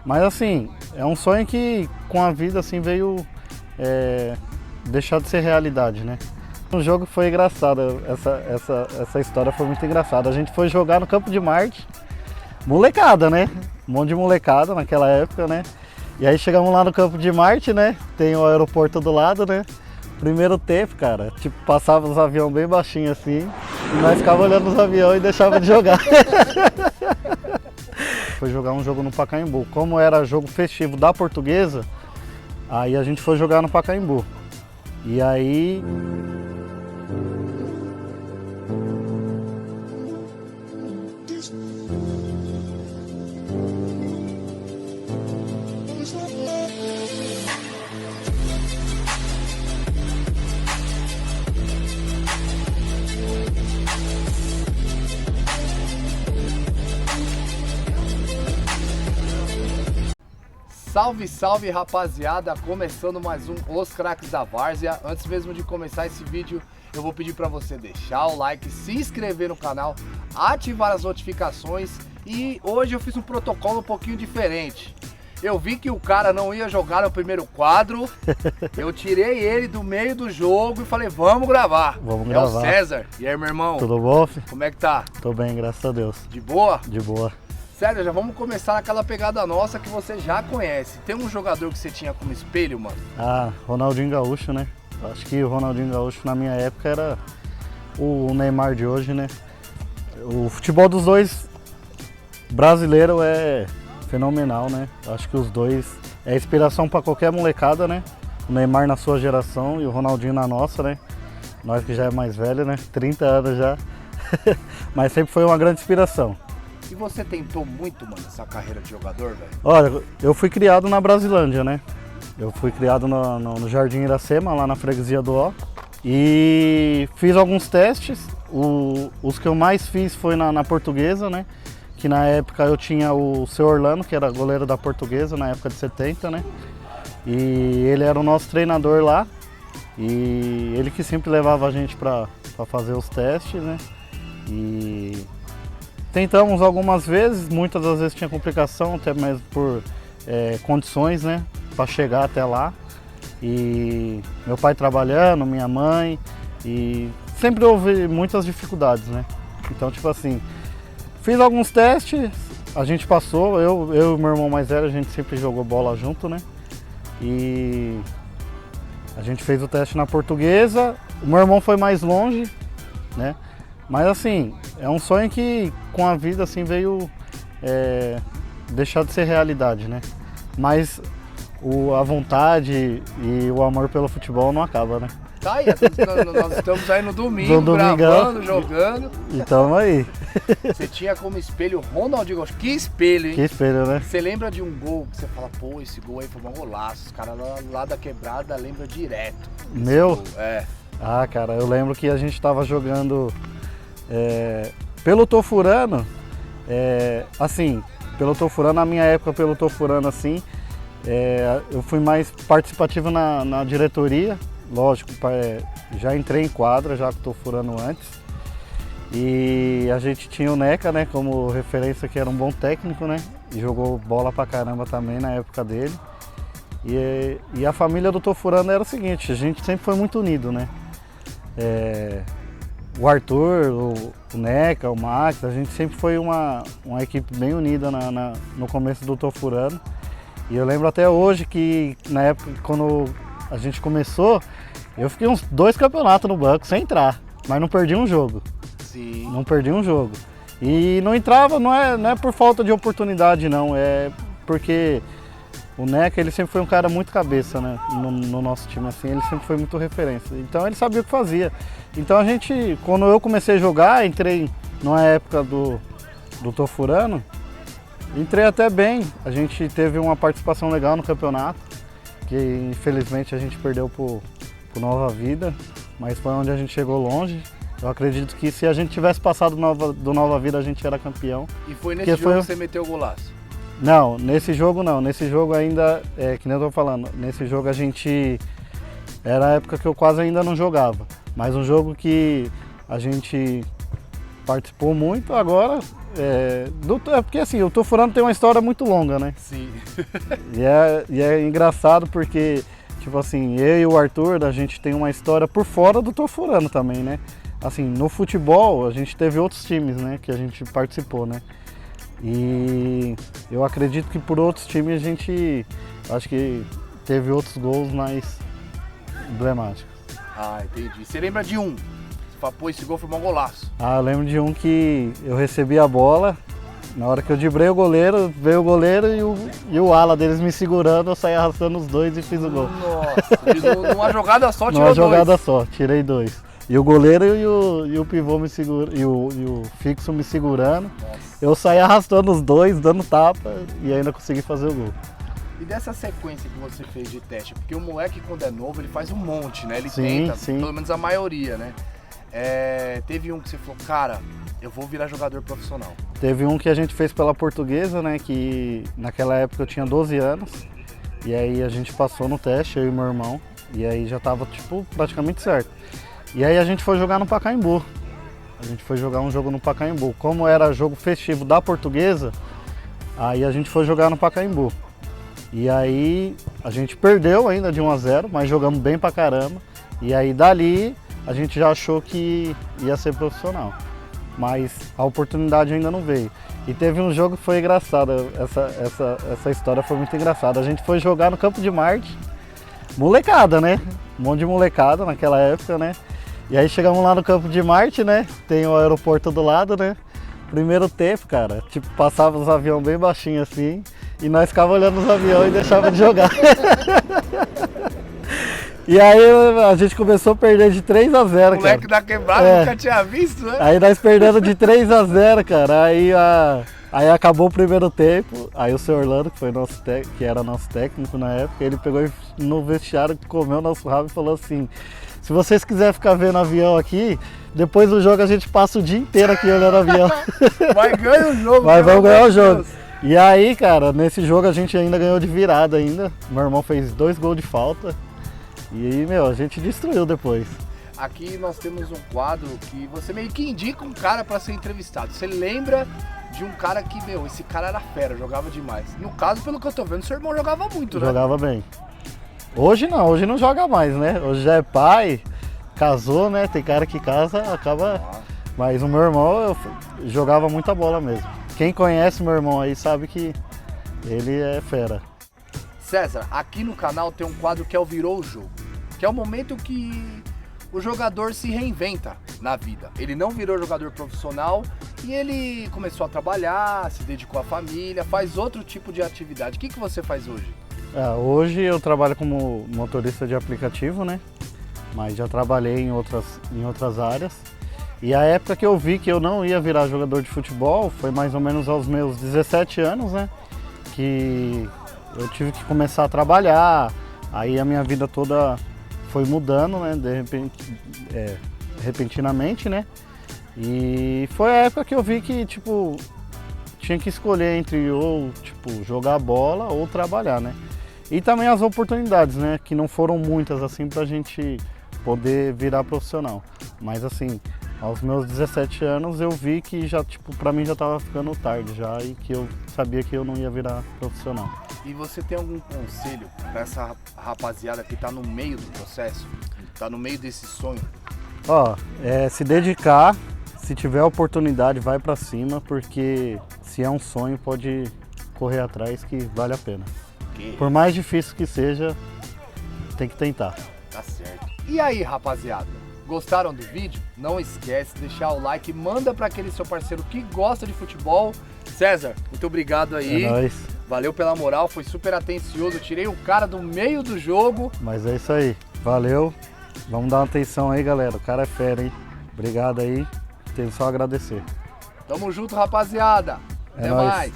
Mas assim, é um sonho que com a vida assim veio deixar de ser realidade, né? O jogo foi engraçado, essa história foi muito engraçada. A gente foi jogar no Campo de Marte, molecada, né? Um monte de molecada naquela época, né? E aí chegamos lá no Campo de Marte, né? Tem o aeroporto do lado, né? Primeiro tempo, cara, tipo, passava os aviões bem baixinho assim, e nós ficava olhando os aviões e deixava de jogar. Foi jogar um jogo no Pacaembu. Como era jogo festivo da Portuguesa, aí a gente foi jogar no Pacaembu. E aí... Salve, salve rapaziada, começando mais um Os Craques da Várzea. Antes mesmo de começar esse vídeo, eu vou pedir para você deixar o like, se inscrever no canal, ativar as notificações. E hoje eu fiz um protocolo um pouquinho diferente. Eu vi que o cara não ia jogar no primeiro quadro, eu tirei ele do meio do jogo e falei, vamos gravar. Vamos gravar. É o César. E aí, meu irmão? Tudo bom, filho? Como é que tá? Tô bem, graças a Deus. De boa? De boa. Sério, já vamos começar naquela pegada nossa que você já conhece. Tem um jogador que você tinha como espelho, mano? Ah, Ronaldinho Gaúcho, né? Acho que o Ronaldinho Gaúcho na minha época era o Neymar de hoje, né? O futebol dos dois brasileiro é fenomenal, né? Acho que os dois é inspiração para qualquer molecada, né? O Neymar na sua geração e o Ronaldinho na nossa, né? Nós que já é mais velho, né? 30 anos já. Mas sempre foi uma grande inspiração. E você tentou muito, mano, essa carreira de jogador, velho? Olha, eu fui criado na Brasilândia, né? Eu fui criado no Jardim Iracema, lá na freguesia do Ó. E fiz alguns testes. Os que eu mais fiz foi na Portuguesa, né? Que na época eu tinha o seu Orlando, que era goleiro da Portuguesa, na época de 70, né? E ele era o nosso treinador lá. E ele que sempre levava a gente para fazer os testes, né? E tentamos algumas vezes, muitas das vezes tinha complicação, até mesmo por condições, né? Para chegar até lá. E meu pai trabalhando, minha mãe, e sempre houve muitas dificuldades, né? Então, tipo assim, fiz alguns testes, a gente passou, eu e meu irmão mais velho, a gente sempre jogou bola junto, né? E a gente fez o teste na Portuguesa, o meu irmão foi mais longe, né? Mas assim, é um sonho que com a vida assim veio deixar de ser realidade, né? Mas a vontade e o amor pelo futebol não acaba, né? Tá aí, nós estamos aí no domingo, No domingão, gravando, jogando. Então aí. Você tinha como espelho Ronaldinho Gaúcho. Que espelho, hein? Que espelho, né? Você lembra de um gol que você fala, pô, esse gol aí foi um golaço. Os caras lá da quebrada lembram direto. Meu? Gol. É. Ah, cara, eu lembro que a gente tava jogando pelo Tofurano, assim, pelo Tofurano, na minha época pelo Tofurano assim, eu fui mais participativo na diretoria, lógico, já entrei em quadra, já que estou furando antes. E a gente tinha o Neca, né, como referência, que era um bom técnico, né, e jogou bola pra caramba também na época dele. E a família do Tofurano era o seguinte, a gente sempre foi muito unido, né. O Arthur, o Neca, o Max, a gente sempre foi uma equipe bem unida no começo do Tofurano. E eu lembro até hoje que na época, quando a gente começou, eu fiquei uns 2 campeonatos no banco sem entrar, mas não perdi um jogo. Sim. Não perdi um jogo. E não entrava, não é por falta de oportunidade não, é porque o Neca, ele sempre foi um cara muito cabeça, né, no nosso time, assim, ele sempre foi muito referência. Então ele sabia o que fazia. Então a gente, quando eu comecei a jogar, entrei numa época do Tofurano, entrei até bem, a gente teve uma participação legal no campeonato, que infelizmente a gente perdeu pro Nova Vida, mas foi onde a gente chegou longe. Eu acredito que se a gente tivesse passado do Nova Vida, a gente era campeão. E foi nesse jogo que você meteu o golaço? Não, nesse jogo não, nesse jogo ainda, que nem eu tô falando, nesse jogo a gente, era a época que eu quase ainda não jogava, mas um jogo que a gente participou muito. Agora, é porque assim, o Tô Furando tem uma história muito longa, né? Sim. E é engraçado porque, tipo assim, eu e o Arthur, a gente tem uma história por fora do Tô Furando também, né? Assim, no futebol, a gente teve outros times, né, que a gente participou, né? E eu acredito que por outros times a gente, acho que teve outros gols mais emblemáticos. Ah, entendi. Você lembra de um? Você fala, pô, esse gol foi um golaço. Ah, eu lembro de um que eu recebi a bola, na hora que eu driblei o goleiro, veio o goleiro e o ala deles me segurando, eu saí arrastando os dois e fiz o gol. Nossa, numa jogada só tirou Numa jogada dois. só, tirei dois. E o goleiro e o pivô me segurando, e o fixo me segurando. Nossa. Eu saí arrastando os dois, dando tapa e ainda consegui fazer o gol. E dessa sequência que você fez de teste, porque o moleque quando é novo ele faz um monte, né? Ele Sim, tenta, sim. pelo menos a maioria, né? Teve um que você falou, cara, eu vou virar jogador profissional. Teve um que a gente fez pela Portuguesa, né? Que naquela época eu tinha 12 anos. E aí a gente passou no teste, eu e meu irmão. E aí já tava, tipo, praticamente certo. E aí a gente foi jogar no Pacaembu. A gente foi jogar um jogo no Pacaembu. Como era jogo festivo da Portuguesa, aí a gente foi jogar no Pacaembu. E aí a gente perdeu ainda de 1-0, mas jogamos bem pra caramba. E aí dali a gente já achou que ia ser profissional. Mas a oportunidade ainda não veio. E teve um jogo que foi engraçado, essa história foi muito engraçada. A gente foi jogar no Campo de Marte, molecada, né? Um monte de molecada naquela época, né? E aí chegamos lá no Campo de Marte, né? Tem o aeroporto do lado, né? Primeiro tempo, cara, tipo, passava os aviões bem baixinho assim, e nós ficava olhando os aviões e deixava de jogar. E aí a gente começou a perder de 3-0, cara. O moleque da quebrada nunca tinha visto, né? Aí nós perdendo de 3-0, cara. Aí acabou o primeiro tempo, aí o seu Orlando, que era nosso técnico na época, ele pegou no vestiário, comeu nosso rabo e falou assim: se vocês quiserem ficar vendo avião aqui, depois do jogo a gente passa o dia inteiro aqui olhando avião. Vai ganhar o jogo. Mas vamos ganhar o jogo. E aí, cara, nesse jogo a gente ainda ganhou de virada ainda. Meu irmão fez 2 gols de falta. E aí, meu, a gente destruiu depois. Aqui nós temos um quadro que você meio que indica um cara pra ser entrevistado. Você lembra de um cara que, meu, esse cara era fera, jogava demais. No caso, pelo que eu tô vendo, seu irmão jogava muito, né? Jogava bem. Hoje não joga mais, né? Hoje já é pai, casou, né? Tem cara que casa, acaba... Mas o meu irmão, eu jogava muita bola mesmo. Quem conhece meu irmão aí sabe que ele é fera. César, aqui no canal tem um quadro que é o Virou o Jogo, que é o momento que o jogador se reinventa na vida. Ele não virou jogador profissional e ele começou a trabalhar, se dedicou à família, faz outro tipo de atividade. O que você faz hoje? Hoje eu trabalho como motorista de aplicativo, né? Mas já trabalhei em outras áreas. E a época que eu vi que eu não ia virar jogador de futebol foi mais ou menos aos meus 17 anos, né? Que eu tive que começar a trabalhar, aí a minha vida toda foi mudando, né? De repente, repentinamente, né? E foi a época que eu vi que, tipo, tinha que escolher entre ou, tipo, jogar bola ou trabalhar, né? E também as oportunidades, né? Que não foram muitas, assim, pra gente poder virar profissional. Mas, assim, aos meus 17 anos eu vi que já, tipo, pra mim já tava ficando tarde já e que eu sabia que eu não ia virar profissional. E você tem algum conselho pra essa rapaziada que tá no meio do processo, tá no meio desse sonho? Se dedicar, se tiver oportunidade, vai pra cima, porque se é um sonho, pode correr atrás que vale a pena. Por mais difícil que seja, tem que tentar. Tá certo. E aí, rapaziada? Gostaram do vídeo? Não esquece de deixar o like, manda para aquele seu parceiro que gosta de futebol. César, muito obrigado aí. É nóis. Valeu pela moral, foi super atencioso, tirei o cara do meio do jogo. Mas é isso aí, valeu. Vamos dar uma atenção aí, galera. O cara é fera, hein? Obrigado aí, tenho só a agradecer. Tamo junto, rapaziada. Até nóis. mais.